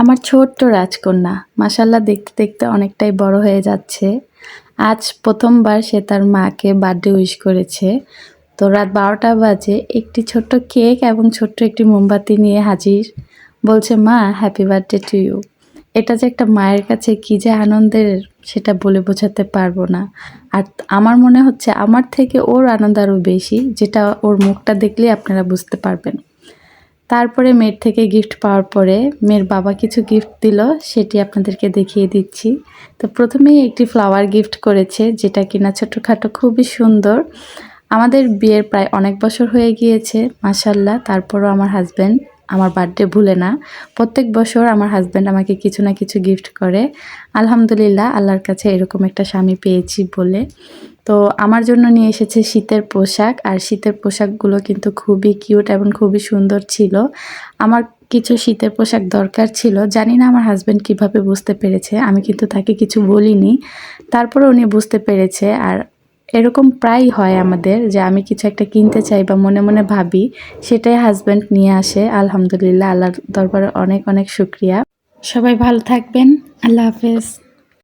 আমার ছোট্ট রাজকন্যা মাশাআল্লাহ দেখতে দেখতে অনেকটাই বড় হয়ে যাচ্ছে। আজ প্রথমবার সে তার মাকে বার্থডে উইশ করেছে। তো রাত ১২টা বাজে একটি ছোট্ট কেক এবং ছোট্ট একটি মোমবাতি নিয়ে হাজির। বলছে, মা হ্যাপি বার্থডে টু ইউ। এটা যে একটা মায়ের কাছে কি যে আনন্দের সেটা বলে বোঝাতে পারবো না। আর আমার মনে হচ্ছে আমার থেকে ওর আনন্দ আরও বেশি, যেটা ওর মুখটা দেখলেই আপনারা বুঝতে পারবেন। তারপরে মেয়ের থেকে গিফট পাওয়ার পরে মেয়ের বাবা কিছু গিফট দিল, সেটি আপনাদেরকে দেখিয়ে দিচ্ছি। তো প্রথমেই একটি ফ্লাওয়ার গিফট করেছে, যেটা কিনা ছোটখাটো খুবই সুন্দর। আমাদের বিয়ের প্রায় অনেক বছর হয়ে গিয়েছে মাশাআল্লাহ, তারপরও আমার হাজব্যান্ড আমার বার্থডে ভুলে না। প্রত্যেক বছর আমার হাজব্যান্ড আমাকে কিছু না কিছু গিফট করে। আলহামদুলিল্লাহ, আল্লাহর কাছে এরকম একটা স্বামী পেয়েছি বলে। তো আমার জন্য নিয়ে এসেছে শীতের পোশাক, আর শীতের পোশাকগুলো কিন্তু খুবই কিউট এবং খুবই সুন্দর ছিল। আমার কিছু শীতের পোশাক দরকার ছিল, জানি না আমার হাজব্যান্ড কিভাবে বুঝতে পেরেছে, আমি কিন্তু তাকে কিছু বলিনি। তারপরে উনি বুঝতে পেরেছে। আর এরকম প্রায়ই হয় আমাদের, যে আমি কিছু একটা কিনতে চাই বা মনে মনে ভাবি, সেটাই হাজব্যান্ড নিয়ে আসে। আলহামদুলিল্লাহ, আল্লাহর দরবারে অনেক অনেক শুকরিয়া। সবাই ভালো থাকবেন। আল্লাহ হাফেজ।